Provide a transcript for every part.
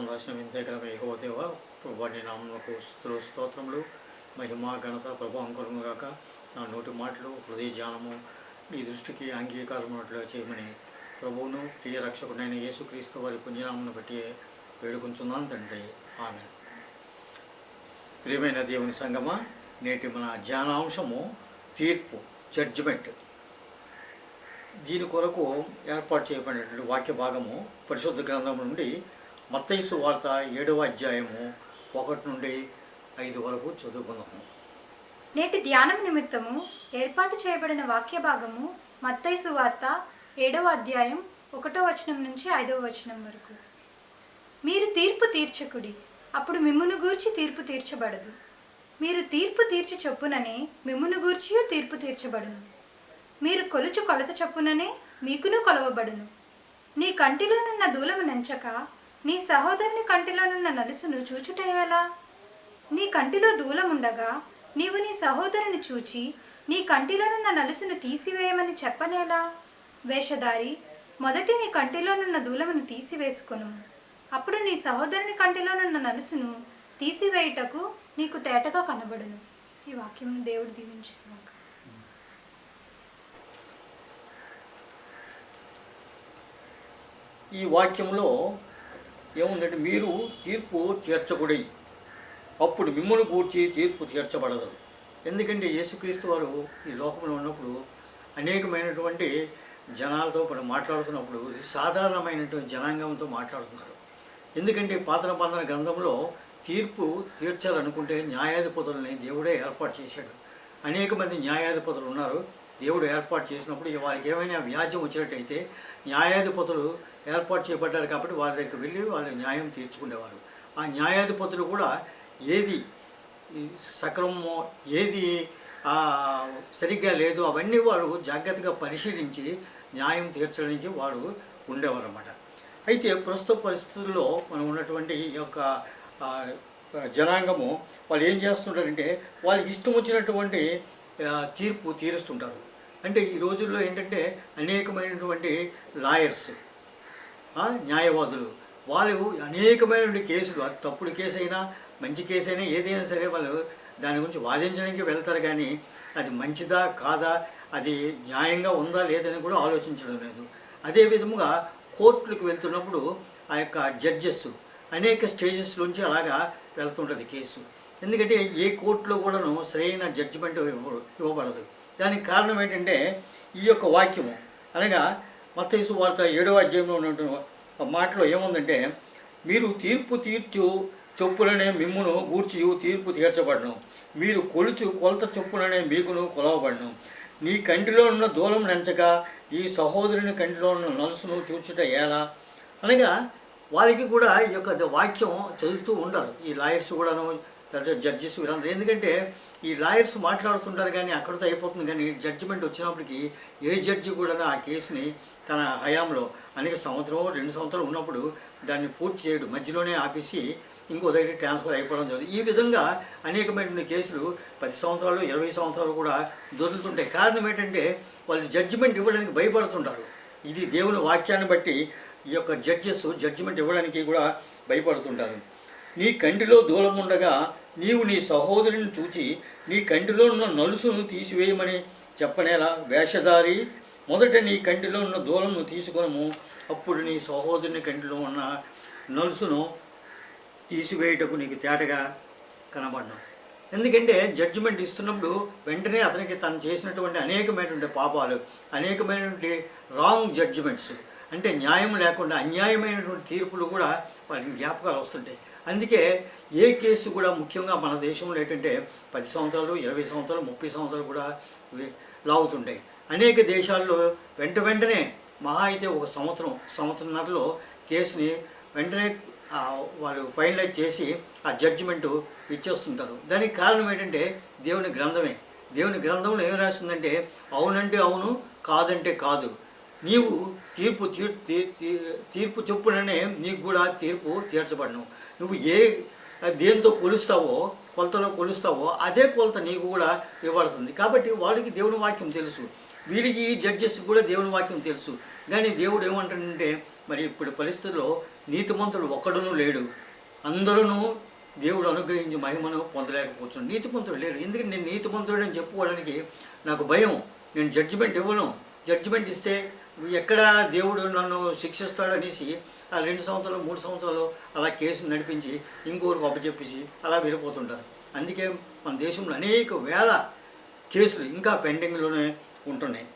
రాసిన వింతేకరమ యెహోవా వాడి నామమునకు స్తుతులు స్తోత్రములు మహిమ ఘనత ప్రభావం కలుగును గాక. నా నోటి మాటలు హృదయ ధ్యానము నీ దృష్టికి అంగీకారమున్నట్లుగా చేయమని ప్రభువును ప్రియ రక్షకుడైన యేసుక్రీస్తు వారి పుణ్యనామను బట్టి వేడుకుంటున్నాను తండ్రి. ఆమె. ప్రియమైన దేవుని సంగమ, నేటి మన ధ్యానాంశము తీర్పు, జడ్జిమెంట్. దీని కొరకు ఏర్పాటు చేయబడినటువంటి వాక్య భాగము పరిశుద్ధ గ్రంథం నుండి మత్తయి సువార్త 7వ అధ్యాయము 1 నుండి 5 వరకు చదువుకుందాము. నేటి ధ్యానం నిమిత్తము ఏర్పాటు చేయబడిన వాక్య భాగము మత్తయి సువార్త 7వ అధ్యాయం 1వ వచనం నుంచి 5వ వచనం వరకు. మీరు తీర్పు తీర్చకుడి, అప్పుడు మిమ్మును గూర్చి తీర్పు తీర్చబడదు. మీరు తీర్పు తీర్చి చొప్పుననే మిమ్మును గూర్చి తీర్పు తీర్చబడును. మీరు కొలుచు కొలత చొప్పుననే మీకును కొలవబడును. నీ కంటిలోనున్న దూలము నెంచక నీ సహోదరుని కంటిలోనున్న నలుసును చూచుటయ్యేలా? నీ కంటిలో దూలముండగా నీవు నీ సహోదరుని చూచి నీ కంటిలోనున్న నలుసును తీసివేయమని చెప్పనేలా? వేషధారి, మొదటి నీ కంటిలోనున్న దూలమును తీసివేసుకొను, అప్పుడు నీ సహోదరుని కంటిలోనున్న నలుసును తీసివేయుటకు నీకు తేటగా కనబడును. ఈ వాక్యమును దేవుడు దీవించుగాక. ఈ వాక్యంలో ఏముందంటే, మీరు తీర్పు తీర్చకుడి, అప్పుడు మిమ్మల్ని గూర్చి తీర్పు తీర్చబడదు. ఎందుకంటే యేసుక్రీస్తు వారు ఈ లోకంలో ఉన్నప్పుడు అనేకమైనటువంటి జనాలతో మాట్లాడుతున్నప్పుడు సాధారణమైనటువంటి జనాంగంతో మాట్లాడుతున్నారు. ఎందుకంటే పాత నిబంధన గ్రంథంలో తీర్పు తీర్చాలనుకుంటే న్యాయాధిపతులని దేవుడే ఏర్పాటు చేశాడు. అనేక మంది న్యాయాధిపతులు ఉన్నారు. దేవుడు ఏర్పాటు చేసినప్పుడు వారికి ఏమైనా వ్యాజ్యం వచ్చినట్టయితే న్యాయాధిపతులు ఏర్పాటు చేయబడ్డారు కాబట్టి వాళ్ళ దగ్గరికి వెళ్ళి వాళ్ళు న్యాయం తీర్చుకునేవారు. ఆ న్యాయాధిపతులు కూడా ఏది సక్రమమో ఏది సరిగ్గా లేదు అవన్నీ వారు జాగ్రత్తగా పరిశీలించి న్యాయం తీర్చడానికి వారు ఉండేవారు అన్నమాట. అయితే ప్రస్తుత పరిస్థితుల్లో మనం ఉన్నటువంటి ఈ యొక్క జనాంగము వాళ్ళు ఏం చేస్తుంటారంటే వాళ్ళకి ఇష్టం వచ్చినటువంటి తీర్పు తీరుస్తుంటారు. అంటే ఈ రోజుల్లో ఏంటంటే అనేకమైనటువంటి లాయర్స్, న్యాయవాదులు, వాళ్ళు అనేకమైనటువంటి కేసులు, అది తప్పుడు కేసు అయినా మంచి కేసు అయినా ఏదైనా సరే వాళ్ళు దాని గురించి వాదించడానికి వెళ్తారు. కానీ అది మంచిదా కాదా, అది న్యాయంగా ఉందా లేదని కూడా ఆలోచించడం లేదు. అదే విధముగా కోర్టులకు వెళ్తున్నప్పుడు ఆ యొక్క జడ్జెస్ అనేక స్టేజెస్లోంచి అలాగా వెళ్తుంటుంది కేసు. ఎందుకంటే ఏ కోర్టులో కూడాను సరైన జడ్జిమెంట్ ఇవ్వబడదు. దానికి కారణం ఏంటంటే ఈ యొక్క వాక్యము అనగా మత్తయి సువార్త 7వ అధ్యాయంలో ఉన్నటువంటి మాటలో ఏముందంటే, మీరు తీర్పు తీర్చు చొప్పులనే మిమ్మును గూర్చి తీర్పు తీర్చబడను, మీరు కొలత చొప్పులనే మీకును కొలవబడను. నీ కంటిలో ఉన్న దూలం నెంచక ఈ సహోదరుని కంటిలో ఉన్న నలుసును చూచుట ఎలా? అనగా వారికి కూడా ఈ యొక్క వాక్యం చదువుతూ ఉంటారు ఈ లాయర్స్ కూడాను, తర్వాత జడ్జెస్ వీరందరూ. ఎందుకంటే ఈ లాయర్స్ మాట్లాడుతుంటారు కానీ అక్కడితో అయిపోతుంది. కానీ జడ్జిమెంట్ వచ్చినప్పటికీ ఏ జడ్జి కూడా ఆ కేసుని తన హయాంలో అనేక సంవత్సరం 2 సంవత్సరాలు ఉన్నప్పుడు దాన్ని పూర్తి చేయడు, మధ్యలోనే ఆపేసి ఇంకో దగ్గర ట్రాన్స్ఫర్ అయిపోవడం జరుగుతుంది. ఈ విధంగా అనేకమైన కేసులు 10 సంవత్సరాలు 20 సంవత్సరాలు కూడా దొరుకుతుంటాయి. కారణం ఏంటంటే వాళ్ళు జడ్జిమెంట్ ఇవ్వడానికి భయపడుతుంటారు. ఇది దేవుని వాక్యాన్ని బట్టి ఈ యొక్క జడ్జెస్ జడ్జిమెంట్ ఇవ్వడానికి కూడా భయపడుతుంటారు. నీ కంటిలో దూలముండగా నీవు నీ సహోదరుని చూచి నీ కంటిలో ఉన్న నలుసును తీసివేయమని చెప్పనేలా? వేషధారి, మొదట నీ కంటిలో ఉన్న దూలమును తీసుకొనము, అప్పుడు నీ సహోదరుని కంటిలో ఉన్న నలుసును తీసివేయుటకు నీకు తేటగా కనబడను. ఎందుకంటే జడ్జిమెంట్ ఇస్తున్నప్పుడు వెంటనే అతనికి తను చేసినటువంటి అనేకమైనటువంటి పాపాలు, అనేకమైనటువంటి రాంగ్ జడ్జిమెంట్స్, అంటే న్యాయం లేకుండా అన్యాయమైనటువంటి తీర్పులు కూడా వారికి జ్ఞాపకాలు వస్తుంటాయి. అందుకే ఏ కేసు కూడా ముఖ్యంగా మన దేశంలో ఏంటంటే 10 సంవత్సరాలు 20 సంవత్సరాలు 30 సంవత్సరాలు కూడా లాగుతుంటాయి. అనేక దేశాల్లో వెంటనే మహా అయితే ఒక సంవత్సరంన్నరలో కేసుని వెంటనే వాళ్ళు ఫైనలైజ్ చేసి ఆ జడ్జిమెంటు ఇచ్చేస్తుంటారు. దానికి కారణం ఏంటంటే దేవుని గ్రంథమే. దేవుని గ్రంథంలో ఏం రాస్తుందంటే అవునంటే అవును, కాదంటే కాదు. నీవు తీర్పు చొప్పుననే నీకు కూడా తీర్పు తీర్చబడను. నువ్వు దేంతో కొలతలో కొలుస్తావో అదే కొలత నీకు కూడా ఇవ్వబడుతుంది. కాబట్టి వాళ్ళకి దేవుని వాక్యం తెలుసు, వీరికి జడ్జెస్కి కూడా దేవుని వాక్యం తెలుసు. కానీ దేవుడు ఏమంటాడంటే మరి ఇప్పుడు పరిస్థితుల్లో నీతిమంతుడు ఒక్కడునూ లేడు, అందరూ దేవుడు అనుగ్రహించి మహిమను పొందలేకపోతున్నాడు. నీతిమంతుడు లేడు. ఎందుకంటే నేను నీతిమంతుడు అని చెప్పుకోవడానికి నాకు భయం. నేను జడ్జిమెంట్ ఇవ్వను. జడ్జిమెంట్ ఇస్తే ఎక్కడ దేవుడు నన్ను శిక్షిస్తాడనేసి ఆ 2 సంవత్సరాలు 3 సంవత్సరాలు అలా కేసు నడిపించి ఇంకోరికి అప్పచెప్పేసి అలా వెళ్ళిపోతుంటారు. అందుకే మన దేశంలో అనేక వేల కేసులు ఇంకా పెండింగ్లోనే ఉంటున్నాయి.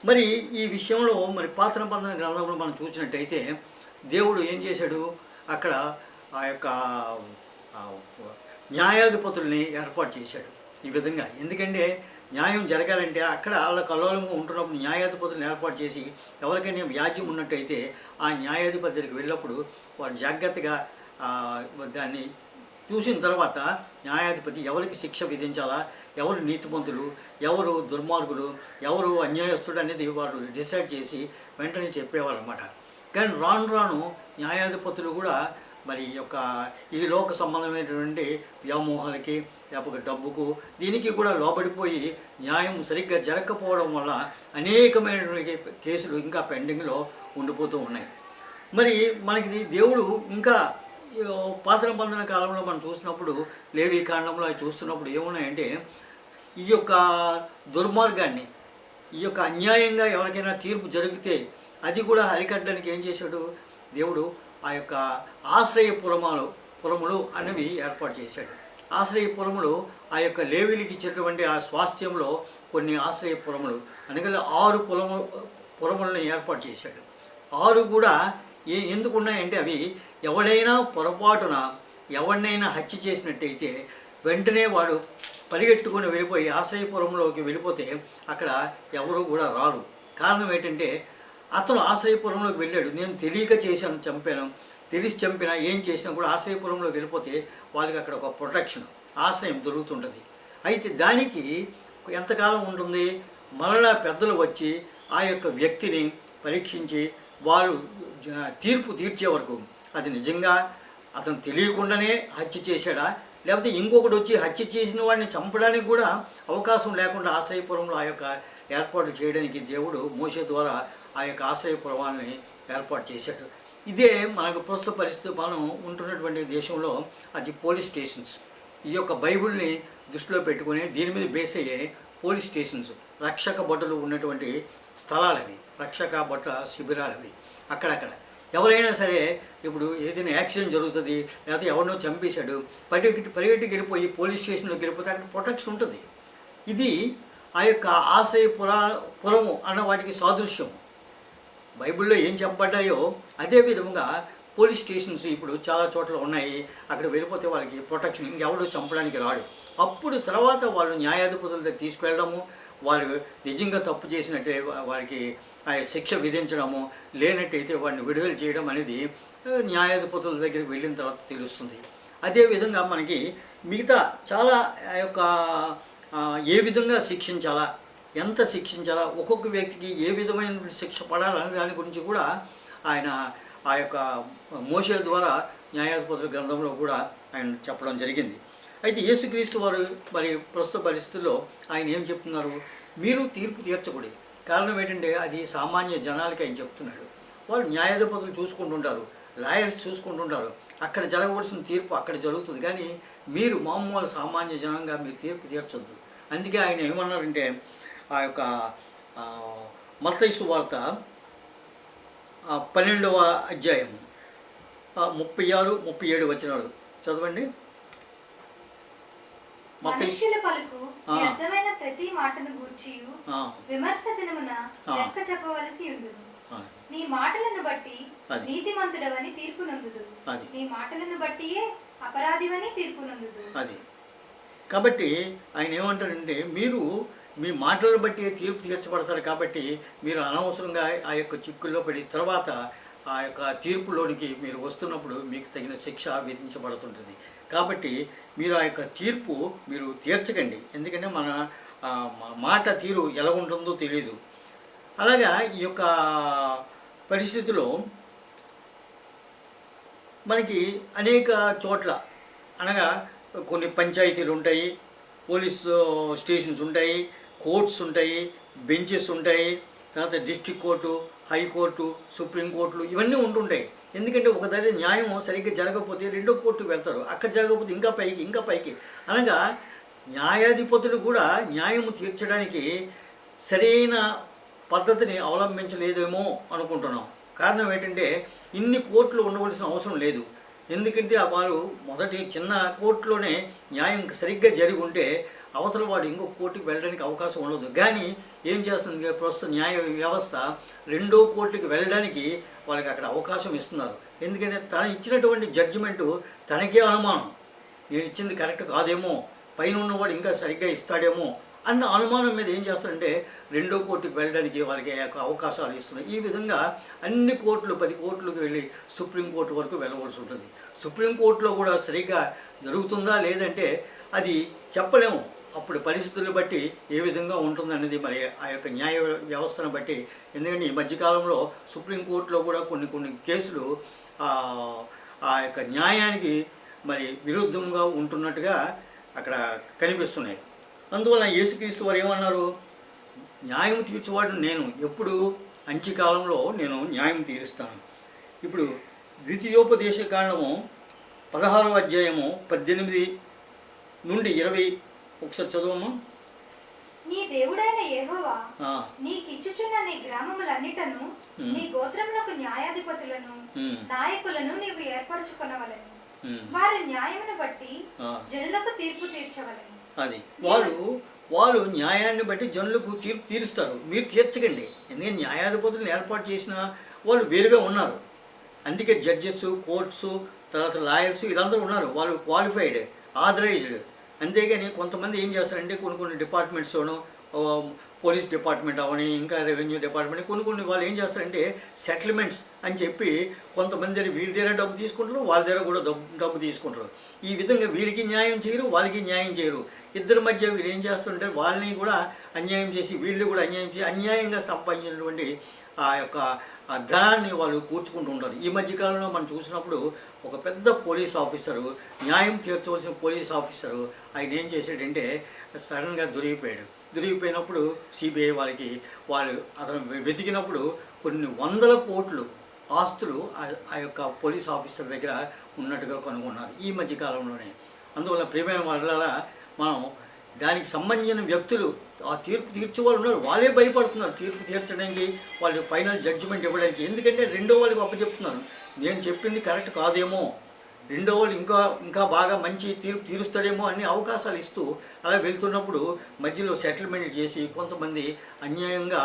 మరి ఈ విషయంలో మరి పాత నిబంధన గ్రంథంలో మనం చూసినట్టయితే దేవుడు ఏం చేశాడు, అక్కడ ఆ యొక్క న్యాయాధిపతుల్ని ఏర్పాటు చేశాడు ఈ విధంగా. ఎందుకంటే న్యాయం జరగాలంటే అక్కడ వాళ్ళ కల్లోలంగా ఉంటున్నప్పుడు న్యాయాధిపతులను ఏర్పాటు చేసి ఎవరికైనా వ్యాజ్యం ఉన్నట్టయితే ఆ న్యాయాధిపతి దగ్గరికి వెళ్ళినప్పుడు వారు జాగ్రత్తగా దాన్ని చూసిన తర్వాత న్యాయాధిపతి ఎవరికి శిక్ష విధించాలా, ఎవరు నీతిమంతులు, ఎవరు దుర్మార్గులు, ఎవరు అన్యాయస్తుడు అనేది వారు డిసైడ్ చేసి వెంటనే చెప్పేవారు అన్నమాట. కానీ రాను రాను న్యాయాధిపతులు కూడా మరి యొక్క ఈ లోక సంబంధమైనటువంటి వ్యామోహాలకి లేకపోతే డబ్బుకు దీనికి కూడా లోబడిపోయి న్యాయం సరిగ్గా జరగకపోవడం వల్ల అనేకమైనటువంటి కేసులు ఇంకా పెండింగ్లో ఉండిపోతూ ఉన్నాయి. మరి మనకి దేవుడు ఇంకా పాత నిబంధన కాలంలో మనం చూసినప్పుడు లేవి కాండంలో అవి చూస్తున్నప్పుడు ఏమున్నాయంటే ఈ యొక్క దుర్మార్గాన్ని, ఈ యొక్క అన్యాయంగా ఎవరికైనా తీర్పు జరిగితే అది కూడా అరికట్టడానికి ఏం చేశాడు దేవుడు, ఆ యొక్క పురములు అనేవి ఏర్పాటు చేశాడు. ఆశ్రయపురములు ఆ యొక్క లేవీలికి ఇచ్చినటువంటి ఆ స్వాస్థ్యంలో కొన్ని ఆశ్రయపురములు అనగా 6 పురములను ఏర్పాటు చేశాడు. 6 కూడా ఎందుకు ఉన్నాయంటే అవి ఎవడైనా పొరపాటున ఎవరినైనా హత్య చేసినట్టయితే వెంటనే వాడు పరిగెట్టుకుని వెళ్ళిపోయి ఆశ్రయపురంలోకి వెళ్ళిపోతే అక్కడ ఎవరు కూడా రారు. కారణం ఏంటంటే అతను ఆశ్రయపురంలోకి వెళ్ళాడు, నేను తెలియక చేశాను, చంపాను, తెలిసి చంపినా ఏం చేసినా కూడా ఆశ్రయపురంలోకి వెళ్ళిపోతే వాళ్ళకి అక్కడ ఒక ప్రొటెక్షన్, ఆశ్రయం దొరుకుతుంటుంది. అయితే దానికి ఎంతకాలం ఉంటుంది, మరలా పెద్దలు వచ్చి ఆ యొక్క వ్యక్తిని పరీక్షించి వాళ్ళు తీర్పు తీర్చే వరకు అది నిజంగా అతను తెలియకుండానే హత్య చేశాడా, లేకపోతే ఇంకొకటి వచ్చి హత్య చేసిన వాడిని చంపడానికి కూడా అవకాశం లేకుండా ఆశ్రయపురంలో ఆ యొక్క ఏర్పాటు చేయడానికి దేవుడు మోషే ద్వారా ఆ యొక్క ఆశ్రయపురాన్ని ఏర్పాటు చేశాడు. ఇదే మనకు ప్రస్తుత పరిస్థితి మనం ఉంటున్నటువంటి దేశంలో అది పోలీస్ స్టేషన్స్. ఈ యొక్క బైబిల్ని దృష్టిలో పెట్టుకుని దీని మీద బేస్ అయ్యే పోలీస్ స్టేషన్స్, రక్షక భటులు ఉన్నటువంటి స్థలాలు అవి, రక్షక భటుల శిబిరాలు అవి. అక్కడక్కడ ఎవరైనా సరే ఇప్పుడు ఏదైనా యాక్సిడెంట్ జరుగుతుంది, లేకపోతే ఎవరినో చంపేశాడు, పరిగెట్టుకి వెళ్ళిపోయి పోలీస్ స్టేషన్లోకి వెళ్ళిపోతే అక్కడ ప్రొటెక్షన్ ఉంటుంది. ఇది ఆ యొక్క పురము అన్న వాటికి సాదృశ్యము. బైబిల్లో ఏం చెప్పబడ్డాయో అదే విధంగా పోలీస్ స్టేషన్స్ ఇప్పుడు చాలా చోట్ల ఉన్నాయి. అక్కడ వెళ్ళిపోతే వాళ్ళకి ప్రొటెక్షన్, ఇంకెవడో చంపడానికి రాడు. అప్పుడు తర్వాత వాళ్ళు న్యాయాధిపతుల దగ్గర తీసుకెళ్ళడము, వారు నిజంగా తప్పు చేసినట్టే వారికి ఆ శిక్ష విధించడము, లేనట్టయితే వాడిని విడుదల చేయడం అనేది న్యాయాధిపతుల దగ్గరికి వెళ్ళిన తర్వాత తెలుస్తుంది. అదేవిధంగా మనకి మిగతా చాలా ఆ యొక్క ఏ విధంగా శిక్షించాలా, ఎంత శిక్షించాలా, ఒక్కొక్క వ్యక్తికి ఏ విధమైన శిక్ష పడాలనే దాని గురించి కూడా ఆయన ఆ యొక్క మోషే ద్వారా న్యాయాధిపతుల గ్రంథంలో కూడా ఆయన చెప్పడం జరిగింది. అయితే యేసుక్రీస్తు వారు మరి ప్రస్తుత పరిస్థితుల్లో ఆయన ఏం చెప్తున్నారు, మీరు తీర్పు తీర్చకూడదు. కారణం ఏంటంటే అది సామాన్య జనాలకి ఆయన చెప్తున్నాడు. వాళ్ళు న్యాయాధిపతులు చూసుకుంటుంటారు, లాయర్స్ చూసుకుంటుంటారు, అక్కడ జరగవలసిన తీర్పు అక్కడ జరుగుతుంది. కానీ మీరు మామూలు సామాన్య జనంగా మీరు తీర్పు తీర్చొద్దు. అందుకే ఆయన ఏమన్నారంటే ఆ యొక్క మత్తయి సువార్త 12వ అధ్యాయము 36-37 వచనాలు చదవండి. మనుష్యుల పలుకు వ్యర్థమైన ప్రతి మాటను గూర్చి విమర్శ దినమున లెక్క చెప్పవలసి ఉండును. నీ మాటలను బట్టి నీతిమంతుడవని తీర్పు నందుదు, నీ మాటలను బట్టియే అపరాధివని తీర్పు నందుదు. అది కాబట్టి ఆయన ఏమంటారంటే మీరు మీ మాటలను బట్టి తీర్పు తీర్చబడతారు. కాబట్టి మీరు అనవసరంగా ఆ యొక్క చిక్కుల్లో పడి తర్వాత ఆ యొక్క తీర్పులోనికి మీరు వస్తున్నప్పుడు మీకు తగిన శిక్ష విధించబడుతుంటుంది. కాబట్టి మీరు ఆ యొక్క తీర్పు మీరు తీర్చకండి. ఎందుకంటే మన మాట తీరు ఎలా ఉంటుందో తెలియదు. అలాగా ఈ యొక్క పరిస్థితిలో మనకి అనేక చోట్ల అనగా కొన్ని పంచాయతీలు ఉంటాయి, పోలీస్ స్టేషన్స్ ఉంటాయి, కోర్ట్స్ ఉంటాయి, బెంచెస్ ఉంటాయి, తర్వాత డిస్ట్రిక్ట్ కోర్టు, హైకోర్టు, సుప్రీంకోర్టులు ఇవన్నీ ఉంటుంటాయి. ఎందుకంటే ఒక దగ్గర న్యాయం సరిగ్గా జరగకపోతే రెండో కోర్టుకు వెళ్తారు, అక్కడ జరగకపోతే ఇంకా పైకి ఇంకా పైకి. అనగా న్యాయాధిపతులు కూడా న్యాయం తీర్చడానికి సరైన పద్ధతిని అవలంబించలేదేమో అనుకుంటున్నాం. కారణం ఏంటంటే ఇన్ని కోర్టులు ఉండవలసిన అవసరం లేదు. ఎందుకంటే వారు మొదటి చిన్న కోర్టులోనే న్యాయం సరిగ్గా జరిగి ఉంటే అవతల వాడు ఇంకొక కోర్టుకు వెళ్ళడానికి అవకాశం ఉండదు. కానీ ఏం చేస్తుంది ప్రస్తుత న్యాయ వ్యవస్థ, రెండో కోర్టుకి వెళ్ళడానికి వాళ్ళకి అక్కడ అవకాశం ఇస్తున్నారు. ఎందుకంటే తను ఇచ్చినటువంటి జడ్జిమెంటు తనకే అనుమానం, నేను ఇచ్చింది కరెక్ట్ కాదేమో, పైన ఉన్నవాడు ఇంకా సరిగ్గా ఇస్తాడేమో అన్న అనుమానం మీద ఏం చేస్తారంటే రెండో కోర్టుకు వెళ్ళడానికి వాళ్ళకి అవకాశాలు ఇస్తున్నాయి. ఈ విధంగా అన్ని కోర్టులు 10 కోర్టులకు వెళ్ళి సుప్రీంకోర్టు వరకు వెళ్ళవలసి ఉంటుంది. సుప్రీంకోర్టులో కూడా సరిగ్గా జరుగుతుందా లేదంటే అది చెప్పలేము. అప్పుడు పరిస్థితులను బట్టి ఏ విధంగా ఉంటుందనేది మరి ఆ యొక్క న్యాయ వ్యవస్థను బట్టి. ఎందుకంటే ఈ మధ్యకాలంలో సుప్రీంకోర్టులో కూడా కొన్ని కేసులు ఆ యొక్క న్యాయానికి మరి విరుద్ధంగా ఉంటున్నట్టుగా అక్కడ కనిపిస్తున్నాయి. అందువల్ల యేసుక్రీస్తు వారు ఏమన్నారు, న్యాయం తీర్చేవాడు నేను, ఎప్పుడు అంత్యకాలంలో నేను న్యాయం తీరుస్తాను. ఇప్పుడు ద్వితీయోపదేశ కాండము 16వ అధ్యాయము 18 నుండి 20 ఒకసారి చదవమ్మా. నీ దేవుడైన యెహోవా నీకిచ్చుచున్న నీ గ్రామములన్నిటను నీ గోత్రములకు న్యాయాధిపతులను నాయకులను నీవు ఏర్పరచుకొనవలెను. వారు న్యాయమును బట్టి జనులకు తీర్పు తీర్చవలెను. అది వాళ్ళు న్యాయాన్ని బట్టి జనులకు తీర్పు తీరుస్తారు, మీరు తీర్చకండి. ఎందుకంటే న్యాయాధిపతులను ఏర్పాటు చేసిన వాళ్ళు వేరుగా ఉన్నారు. అందుకే జడ్జెస్, కోర్ట్స్, తర్వాత లాయర్స్ వీళ్ళందరూ ఉన్నారు. వాళ్ళు క్వాలిఫైడ్, ఆథరైజ్డ్. అంతేగాని కొంతమంది ఏం చేస్తారంటే కొన్ని డిపార్ట్మెంట్స్లోనూ, పోలీస్ డిపార్ట్మెంట్ అవని, ఇంకా రెవెన్యూ డిపార్ట్మెంట్ కొన్ని వాళ్ళు ఏం చేస్తారంటే సెటిల్మెంట్స్ అని చెప్పి కొంతమంది వీళ్ళ దగ్గర డబ్బు తీసుకుంటారు, వాళ్ళ దగ్గర కూడా డబ్బు తీసుకుంటారు. ఈ విధంగా వీళ్ళకి న్యాయం చేయరు, వాళ్ళకి న్యాయం చేయరు. ఇద్దరి మధ్య వీళ్ళు ఏం చేస్తుంటే వాళ్ళని కూడా అన్యాయం చేసి వీళ్ళు కూడా అన్యాయం చేసి అన్యాయంగా సంపాదించినటువంటి ఆ యొక్క ధనాన్ని వాళ్ళు కూర్చుకుంటూ ఉంటారు. ఈ మధ్యకాలంలో మనం చూసినప్పుడు ఒక పెద్ద పోలీస్ ఆఫీసరు, న్యాయం తీర్చవలసిన పోలీస్ ఆఫీసరు, ఆయన ఏం చేశాడంటే సడన్గా దొరికిపోయినప్పుడు సిబిఐ వాళ్ళు అతను వెతికినప్పుడు కొన్ని 100 కోట్లు ఆస్తులు ఆ యొక్క పోలీస్ ఆఫీసర్ దగ్గర ఉన్నట్టుగా కనుగొన్నారు ఈ మధ్యకాలంలోనే. అందువల్ల ప్రియమైన వాళ్ళ మనం దానికి సంబంధించిన వ్యక్తులు, ఆ తీర్పు తీర్చేవాళ్ళు ఉన్నారు, వాళ్ళే భయపడుతున్నారు తీర్పు తీర్చడానికి, వాళ్ళు ఫైనల్ జడ్జిమెంట్ ఇవ్వడానికి. ఎందుకంటే రెండో వాళ్ళకి అప్పచెప్తున్నారు, నేను చెప్పింది కరెక్ట్ కాదేమో, రెండో వాళ్ళు ఇంకా బాగా మంచి తీర్పు తీరుస్తాడేమో అన్ని అవకాశాలు ఇస్తూ అలా వెళ్తున్నప్పుడు మధ్యలో సెటిల్మెంట్ చేసి కొంతమంది అన్యాయంగా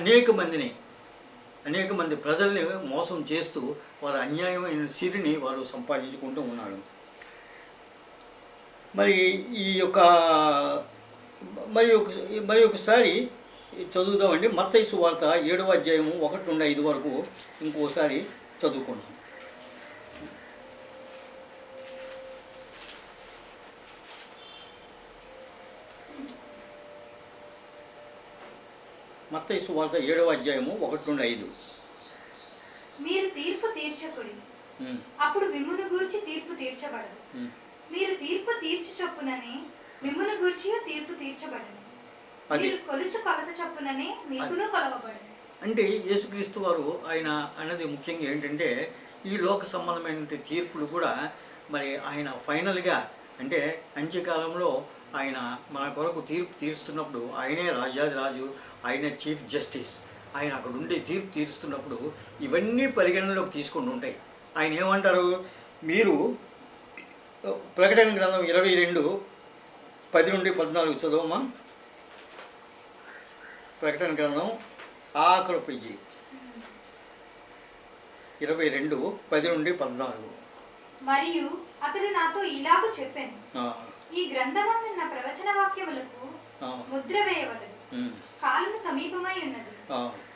అనేక మంది ప్రజల్ని మోసం చేస్తూ వారు అన్యాయమైన సిరిని వారు సంపాదించుకుంటూ ఉన్నారు. మరి ఈ యొక్క మరి ఒకసారి చదువుదామండి. మత్తయి సువార్త 7వ అధ్యాయము 1 నుండి 5 వరకు ఇంకోసారి చదువుకుందాం. మత్తయి సువార్త 7వ అధ్యాయము 1 నుండి 5. మీరు తీర్పు తీర్చకుడి, అప్పుడు మిమ్మును గూర్చి తీర్పు తీర్చబడదు. మీరు తీర్పు తీర్చు చొప్పుననే మిమ్మును గూర్చి తీర్పు తీర్చబడదు. మీరు కొలుచు కొలత చొప్పుననే మీకును కొలవబడదు. అంటే యేసుక్రీస్తు వారు ఆయన అన్నది ముఖ్యంగా ఏంటంటే ఈ లోక సంబంధమైన తీర్పులు కూడా మరి ఆయన ఫైనల్గా అంటే అంత్యకాలంలో ఆయన మన కొరకు తీర్పు తీరుస్తున్నప్పుడు ఆయనే రాజాది రాజు, ఆయన చీఫ్ జస్టిస్, ఆయన అక్కడ ఉండి తీర్పు తీరుస్తున్నప్పుడు ఇవన్నీ పరిగణనలోకి తీసుకుంటూ ఉంటాయి. ఆయన ఏమంటారు, మీరు ప్రకటన గ్రంథం 22:10 నుండి 14 చదవమ్మా. ప్రకటన గ్రంథం ఆఖరు పేజీ 22:10 నుండి 14. మరియు అతడు నాతో ఇలాగ చెప్పాను, ఈ గ్రంథమందున్న ప్రవచన వాక్యములకు ముద్ర వేయవలెను, కాలము సమీపమై ఉన్నది.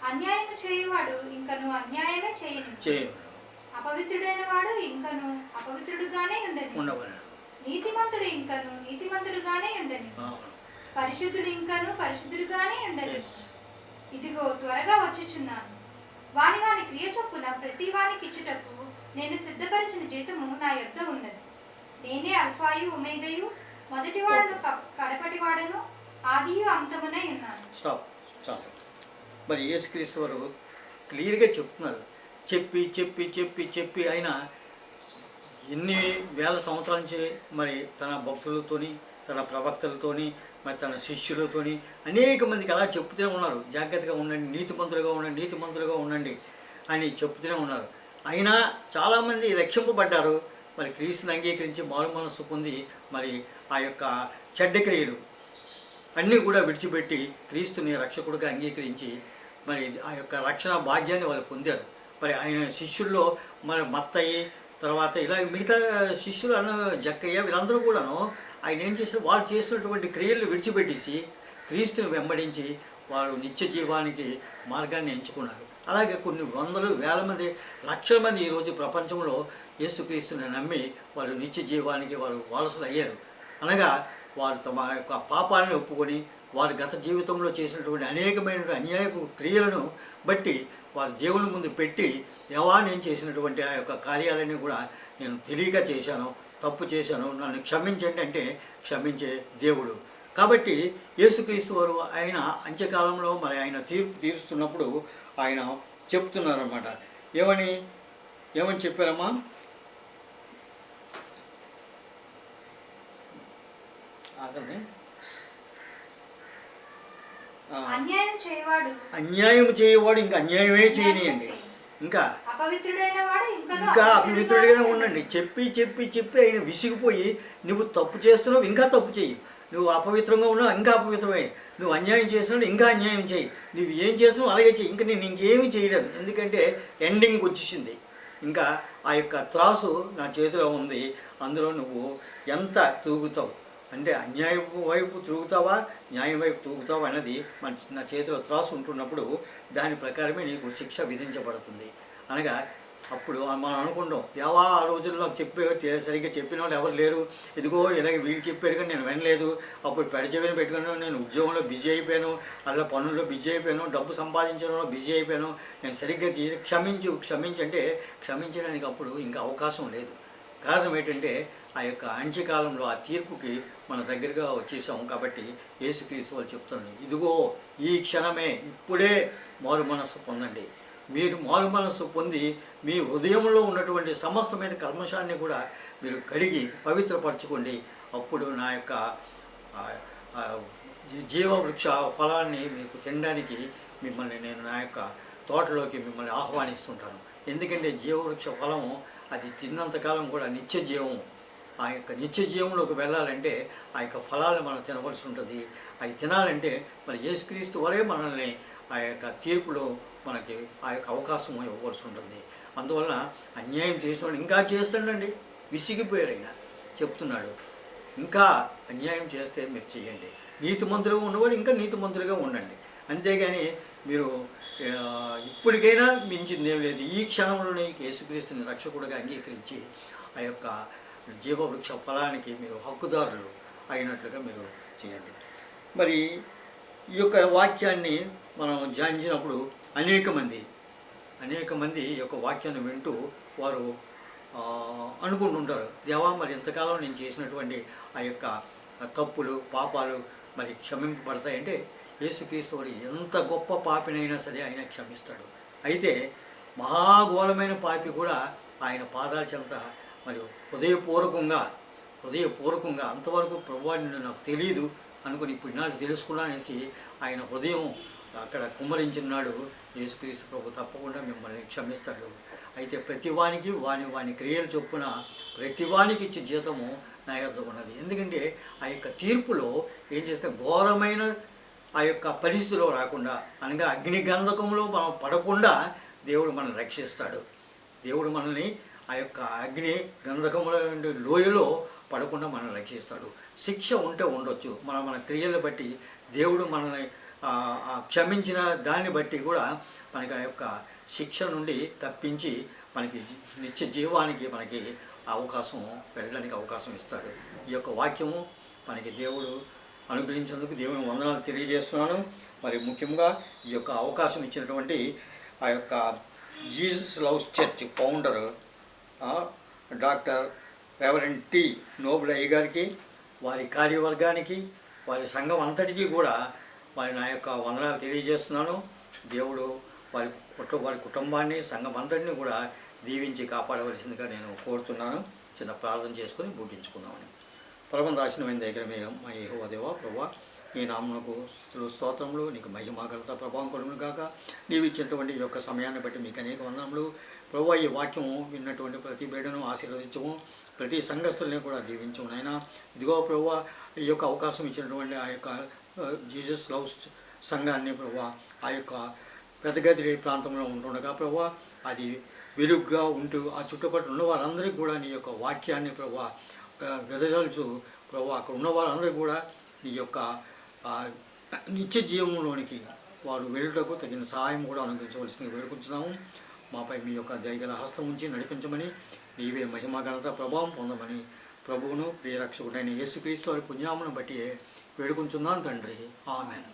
అన్యాయము చేయువాడు ఇంకను అన్యాయమే చేయను, అపవిత్రుడైన వాడు ఇంకను అపవిత్రుడుగానే ఉండను, నీతిమంతుడు ఇంకను నీతిమంతుడుగానే ఉండని, పరిశుద్ధుడు ఇంకను పరిశుద్ధుడుగానే ఉండని. ఇదిగో త్వరగా వచ్చుచున్నాను, వాని వాని క్రియ చొప్పున ప్రతి వానికి ఇచ్చుటకు నేను సిద్ధపరిచిన జీతము నా యొద్ద ఉన్నది. నేనే అల్ఫాయు ఒమేగయు, మొదటివాడను కడపటివాడను, ఆదియు అంతమునై ఉన్నాను. మరి యేసుక్రీస్తు వారు క్లియర్గా చెప్తున్నారు. చెప్పి చెప్పి చెప్పి చెప్పి ఆయన ఎన్ని వేల సంవత్సరాల నుంచి మరి తన భక్తులతోని, తన ప్రవక్తలతోని, మరి తన శిష్యులతోని అనేక మందికి అలా చెప్తూనే ఉన్నారు. జాగ్రత్తగా ఉండండి, నీతిమంతులుగా ఉండండి, నీతిమంతులుగా ఉండండి అని చెప్తూనే ఉన్నారు. అయినా చాలామంది రక్షింపబడ్డారు. మరి క్రీస్తుని అంగీకరించి మారు మనస్సు పొంది మరి ఆ యొక్క చెడ్డ క్రియలు అన్నీ కూడా విడిచిపెట్టి క్రీస్తుని రక్షకుడిగా అంగీకరించి మరి ఆ యొక్క రక్షణ భాగ్యాన్ని వాళ్ళు పొందారు. మరి ఆయన శిష్యుల్లో మరి మత్తయి, తర్వాత ఇలా మిగతా శిష్యులు జక్కయ్య వీళ్ళందరూ కూడాను ఆయన ఏం చేశారు, వాళ్ళు చేసినటువంటి క్రియలను విడిచిపెట్టేసి క్రీస్తుని వెంబడించి వారు నిత్య జీవానికి మార్గాన్ని ఎంచుకున్నారు. అలాగే కొన్ని వందలు వేల మంది, లక్షల మంది ఈరోజు ప్రపంచంలో యేసుక్రీస్తుని నమ్మి వాళ్ళు నిత్య జీవానికి వారు వారసులు అయ్యారు. అనగా వారు తమ యొక్క పాపాలను ఒప్పుకొని వారి గత జీవితంలో చేసినటువంటి అనేకమైన అన్యాయపు క్రియలను బట్టి వారు దేవుని ముందు పెట్టి, దేవా నేను చేసినటువంటి ఆ యొక్క కార్యాలన్నీ కూడా నేను తెలియక చేశాను, తప్పు చేశాను, నన్ను క్షమించండి అంటే క్షమించే దేవుడు. కాబట్టి యేసుక్రీస్తు వారు ఆయన అంత్యకాలంలో మరి ఆయన తీర్పు తీరుస్తున్నప్పుడు ఆయన చెప్తున్నారన్నమాట. ఏమని చెప్పారమ్మా? ఆగండి. అన్యాయం చేయవాడు ఇంకా అన్యాయమే చేయనియండి, ఇంకా అపవిత్రుడిగానే ఉండండి. చెప్పి చెప్పి చెప్పి ఆయన విసిగిపోయి, నువ్వు తప్పు చేస్తున్నావు ఇంకా తప్పు చెయ్యి, నువ్వు అపవిత్రంగా ఉన్నావు ఇంకా అపవిత్రమే, నువ్వు అన్యాయం చేస్తున్నావు ఇంకా అన్యాయం చేయి, నువ్వు ఏం చేస్తున్నావు అలాగే చెయ్యి, ఇంకా నేను ఇంకేమీ చేయలేదు, ఎందుకంటే ఎండింగ్ వచ్చేసింది, ఇంకా ఆ యొక్క త్రాసు నా చేతిలో ఉంది, అందులో నువ్వు ఎంత తూగుతావు అంటే అన్యాయం వైపు తిరుగుతావా న్యాయం వైపు తూగుతావా అన్నది నా చేతిలో త్రాసు ఉంటున్నప్పుడు దాని ప్రకారమే నీకు శిక్ష విధించబడుతుంది. అనగా అప్పుడు మనం అనుకుంటాం, దేవా ఆ రోజుల్లో సరిగ్గా చెప్పిన వాళ్ళు ఎవరు లేరు, ఇదిగో ఇలాగ వీళ్ళు చెప్పారు కానీ నేను వినలేదు, అప్పుడు పెడచెవిని పెట్టుకున్నాను, నేను ఉద్యోగంలో బిజీ అయిపోయాను, అలా పనుల్లో బిజీ అయిపోయాను, డబ్బు సంపాదించడంలో బిజీ అయిపోయాను, నేను సరిగ్గా క్షమించంటే క్షమించడానికి అప్పుడు ఇంకా అవకాశం లేదు. కారణం ఏంటంటే ఆ యొక్క అంత్యకాలంలో ఆ తీర్పుకి మన దగ్గరగా వచ్చేసాం. కాబట్టి యేసుక్రీస్తు వాళ్ళు చెప్తుంది, ఇదిగో ఈ క్షణమే ఇప్పుడే మారు మనస్సు పొందండి, మీరు మారు మనస్సు పొంది మీ హృదయంలో ఉన్నటువంటి సమస్తమైన కల్మషాన్ని కూడా మీరు కడిగి పవిత్రపరచుకోండి, అప్పుడు నా యొక్క జీవవృక్ష ఫలాన్ని మీకు తినడానికి మిమ్మల్ని నేను నా యొక్క తోటలోకి మిమ్మల్ని ఆహ్వానిస్తుంటాను. ఎందుకంటే జీవవృక్ష ఫలము అది తిన్నంతకాలం కూడా నిత్య జీవము. ఆ యొక్క నిత్య జీవంలోకి వెళ్ళాలంటే ఆ యొక్క ఫలాలను మనం తినవలసి ఉంటుంది. అవి తినాలంటే మరి యేసుక్రీస్తు వరే మనల్ని ఆ యొక్క తీర్పులో మనకి ఆ యొక్క అవకాశం ఇవ్వవలసి ఉంటుంది. అందువల్ల అన్యాయం చేసిన వాడు ఇంకా చేస్తాడండి, విసిగిపోయారు ఆయన చెప్తున్నాడు, ఇంకా అన్యాయం చేస్తే మీరు చేయండి, నీతిమంతులుగా ఉన్నవాడు ఇంకా నీతిమంతులుగా ఉండండి, అంతేగాని మీరు ఇప్పటికైనా మించిందేం లేదు. ఈ క్షణంలోనే యేసుక్రీస్తుని రక్షకుడిగా అంగీకరించి ఆ యొక్క జీవవృక్ష ఫలానికి మీరు హక్కుదారులు అయినట్లుగా మీరు చేయండి. మరి ఈ యొక్క వాక్యాన్ని మనం ధ్యానించినప్పుడు అనేక మంది ఈ యొక్క వాక్యాన్ని వింటూ వారు అనుకుంటుంటారు, దేవా మరి ఇంతకాలం నేను చేసినటువంటి ఆ యొక్క తప్పులు పాపాలు మరి క్షమింపబడతాయంటే యేసుక్రీస్తు వారు ఎంత గొప్ప పాపినైనా సరే ఆయన క్షమిస్తాడు. అయితే మహాఘోరమైన పాపి కూడా ఆయన పాదాల చెంత మరి హృదయపూర్వకంగా అంతవరకు ప్రభువాన్ని నాకు తెలియదు అనుకుని ఇప్పుడు నాకు తెలుసుకున్నా అనేసి ఆయన హృదయం అక్కడ కుమ్మరించినాడు యేసుక్రీస్తు ప్రభు తప్పకుండా మిమ్మల్ని క్షమిస్తాడు. అయితే ప్రతివానికి వాని క్రియలు చొప్పున ప్రతివానికి ఇచ్చే జీతము నా యొద్ద ఉన్నది. ఎందుకంటే ఆ యొక్క తీర్పులో ఏం చేస్తే ఘోరమైన ఆ యొక్క పరిస్థితిలో రాకుండా, అనగా అగ్నిగంధకంలో మనం పడకుండా దేవుడు మనల్ని రక్షిస్తాడు. దేవుడు మనల్ని ఆ యొక్క అగ్ని గంధకముల లోయలో పడకుండా మనల్ని రక్షిస్తాడు. శిక్ష ఉంటే ఉండొచ్చు, మన క్రియలను బట్టి దేవుడు మనల్ని క్షమించిన దాన్ని బట్టి కూడా మనకి ఆ యొక్క శిక్ష నుండి తప్పించి మనకి నిత్య జీవానికి మనకి అవకాశం వెళ్ళడానికి అవకాశం ఇస్తాడు. ఈ యొక్క వాక్యము మనకి దేవుడు అనుగ్రహించినందుకు దేవుని వందనాలు తెలియజేస్తున్నాను. మరి ముఖ్యంగా ఈ యొక్క అవకాశం ఇచ్చినటువంటి ఆ యొక్క Jesus loves church founder doctor reverend T Noble అయ్య గారికి, వారి కార్యవర్గానికి, వారి సంఘం అంతటికీ కూడా వారి నా యొక్క వందనాలు తెలియజేస్తున్నాను. దేవుడు వారి కుటుంబాన్ని సంఘమందరినీ కూడా దీవించి కాపాడవలసిందిగా నేను కోరుతున్నాను. చిన్న ప్రార్థన చేసుకొని ముగించుకుందామని. పరమ రాసినమైన దగ్గర మా యెహోవా దేవా ప్రభువా, నీ నామమునకు స్తుతులు స్తోత్రములు, నీకు మహిమ ఘనత ప్రభావం కలుగును గాక. నీవు ఇచ్చినటువంటి ఈ యొక్క సమయాన్ని బట్టి మీకు అనేక వందనములు ప్రభువా. ఈ వాక్యం విన్నటువంటి ప్రతి బిడ్డను ఆశీర్వదించము, ప్రతి సంఘస్థుల్ని కూడా దీవించము నాయనా. ఇదిగో ప్రభువా, ఈ యొక్క అవకాశం ఇచ్చినటువంటి ఆ యొక్క జీసస్ లవ్స్ సంఘాన్ని ప్రభువా, ఆ యొక్క పెద్దగది ప్రాంతంలో ఉంటుండగా ప్రభువా, అది వెలుగుగా ఉంటూ ఆ చుట్టుపక్కల ఉన్న వారందరికీ కూడా నీ యొక్క వాక్యాన్ని ప్రభువా వెదజల్చు ప్రభువా. అక్కడ ఉన్న వారందరికీ కూడా నీ యొక్క నిత్య జీవంలోనికి వారు వెళ్ళుటకు తగిన సహాయం కూడా అనుగ్రహించవలసిందిగా వేడుకుంటున్నాము. మాపై మీ యొక్క దయగల హస్తం ఉంచి నడిపించమని, నీవే మహిమ ఘనత ప్రభావం పొందమని ప్రభువును ప్రియరక్షకుడైన యేసుక్రీస్తు వారి పుణ్యామును బట్టి వేడుకుంటున్నాను తండ్రి. ఆమెన్.